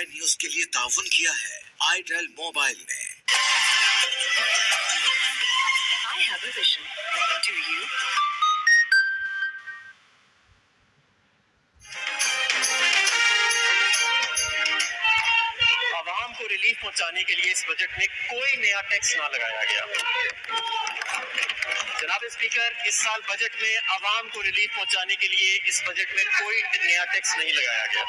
آئی news کے لیے تعاون کیا ہے آئیڈیل موبائل نے. I have a vision. Do you? عوام کو ریلیف پہنچانے کے لیے اس بجٹ میں کوئی نیا ٹیکس نہ لگایا گیا. جناب اسپیکر، اس سال بجٹ میں عوام کو ریلیف پہنچانے کے لیے اس بجٹ میں کوئی نیا ٹیکس نہیں لگایا گیا.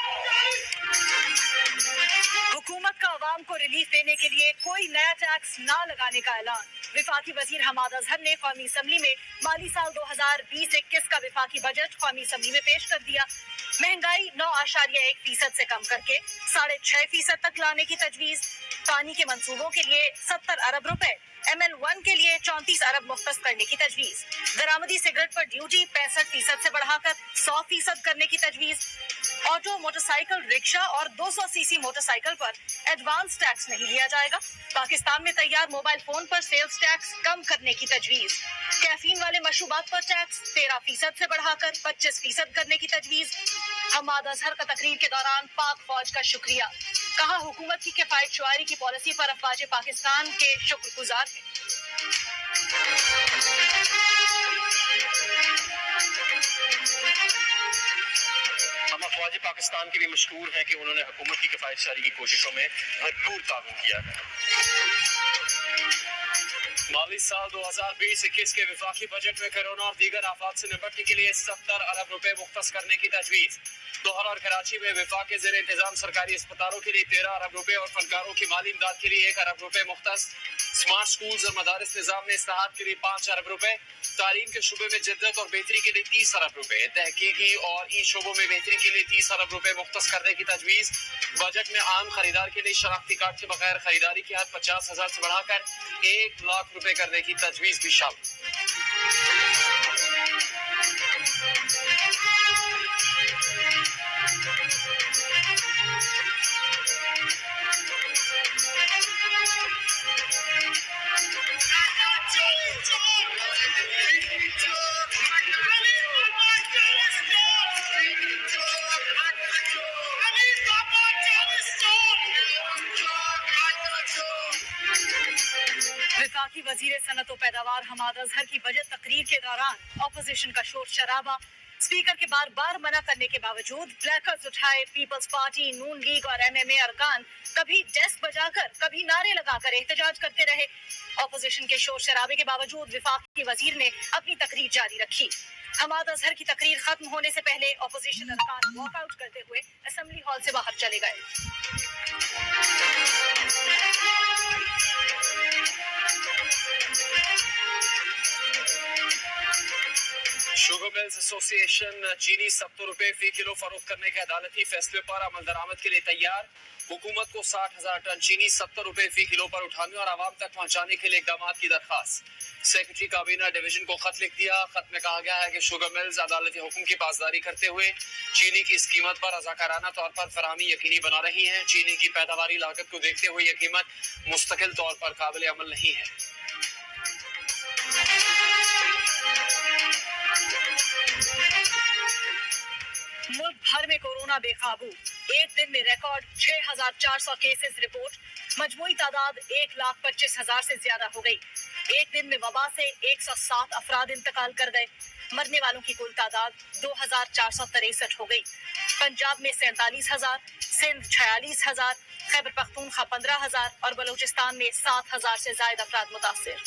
حکومت کا عوام کو ریلیف دینے کے لیے کوئی نیا ٹیکس نہ لگانے کا اعلان. وفاقی وزیر حماد اظہر نے قومی اسمبلی میں مالی سال 2020-21 کا وفاقی بجٹ قومی اسمبلی میں پیش کر دیا. مہنگائی 9.1% سے کم کر کے 6.5% تک لانے کی تجویز. پانی کے منصوبوں کے لیے 70 ارب روپے، ML1 کے لیے 34 ارب مختص کرنے کی تجویز. درآمدی سگریٹ پر ڈیوٹی 65% سے بڑھا کر 100% کرنے کی تجویز. آٹو، موٹر سائیکل، رکشا اور 200 cc موٹر سائیکل پر ایڈوانس ٹیکس نہیں لیا جائے گا. پاکستان میں تیار موبائل فون پر سیلز ٹیکس کم کرنے کی تجویز. کیفین والے مشروبات پر ٹیکس 13% سے بڑھا کر 25% کرنے کی تجویز. حماد اظہر کا تقریر کے دوران پاک فوج کا شکریہ. کہا حکومت کی کفایت شعاری کی پالیسی پر افواج پاکستان کے شکر گزار ہیں. ہم افواج پاکستان کے بھی مشکور ہیں کہ انہوں نے حکومت کی کفایت شعاری کی کوششوں میں بھرپور تعاون کیا ہے. مالی سال 2020-21 کے وفاقی بجٹ میں کورونا اور دیگر آفات سے نمٹنے کے لیے 70 ارب روپے مختص کرنے کی تجویز. لاہور اور کراچی میں وفاق کے زیر انتظام سرکاری اسپتالوں کے لیے 13 ارب روپے اور فنکاروں کی مالی امداد کے لیے 1 ارب روپے مختص. اسمارٹ سکولز اور مدارس نظام میں اصلاحات کے لیے 5 ارب روپے. تعلیم کے شعبے میں جدت اور بہتری کے لیے 30 ارب روپے. تحقیقی اور ای شعبوں میں بہتری کے لیے 30 ارب روپے مختص کرنے کی تجویز. بجٹ میں عام خریدار کے لیے شناختی کارڈ کے بغیر خریداری کی حد 50,000 سے بڑھا کر 1 لاکھ روپے کرنے کی تجویز بھی شامل. وفاقی وزیر صنعت و پیداوار حماد اظہر کی بجٹ تقریر کے دوران اپوزیشن کا شور شرابہ. اسپیکر کے بار بار منع کرنے کے باوجود پلیکرڈز اٹھائے پیپلز پارٹی، نون لیگ اور MMA ارکان کبھی ڈیسک بجا کر کبھی نعرے لگا کر احتجاج کرتے رہے. اپوزیشن کے شور شرابے کے باوجود وفاقی وزیر نے اپنی تقریر جاری رکھی. حماد اظہر کی تقریر ختم ہونے سے پہلے اپوزیشن ارکان واک آؤٹ کرتے ہوئے اسمبلی ہال سے باہر چلے گئے. شوگر ملز ایسوسی ایشن چینی 70 روپے فی کلو فروخت کرنے کے عدالتی فیصلے پر عمل درآمد کے لیے تیار. حکومت کو 60,000 ٹن چینی 70 روپے فی کلو پر اٹھانے اور عوام تک پہنچانے کے لیے اقدامات کی درخواست. سیکرٹری کابینہ ڈویژن کو خط لکھ دیا. خط میں کہا گیا ہے کہ شوگر ملز عدالتی حکم کی پاسداری کرتے ہوئے چینی کی اس قیمت پر رضاکارانہ طور پر فراہمی یقینی بنا رہی ہیں. چینی کی پیداواری لاگت کو دیکھتے ہوئے یہ قیمت مستقل طور پر قابل عمل نہیں ہے. ملک بھر میں کورونا بے قابو. ایک دن میں ریکارڈ 6,400 کیسز رپورٹ. مجموعی تعداد 1,25,000 سے زیادہ ہو گئی. ایک دن میں وبا سے 107 افراد انتقال کر گئے. مرنے والوں کی کل تعداد 2,463 ہو گئی. پنجاب میں 47,000، سندھ 46,000، خیبر پختونخوا 15,000 اور بلوچستان میں 7,000 سے زائد افراد متاثر.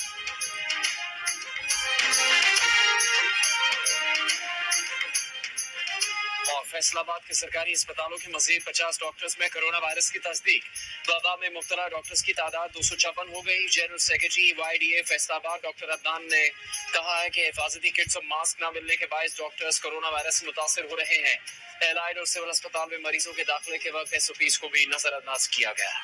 اور فیصل آباد کے سرکاری اسپتالوں کے مزید 50 ڈاکٹرز میں کرونا وائرس کی تصدیق. وبا میں مبتلا ڈاکٹرز کی تعداد 256 ہو گئی. جنرل سیکرٹری YDA فیصل آباد ڈاکٹر عدنان نے کہا ہے کہ حفاظتی کٹس اور ماسک نہ ملنے کے باعث ڈاکٹرز کرونا وائرس سے متاثر ہو رہے ہیں. الائڈ اور سول اسپتال میں مریضوں کے داخلے کے وقت SOPs کو بھی نظر انداز کیا گیا.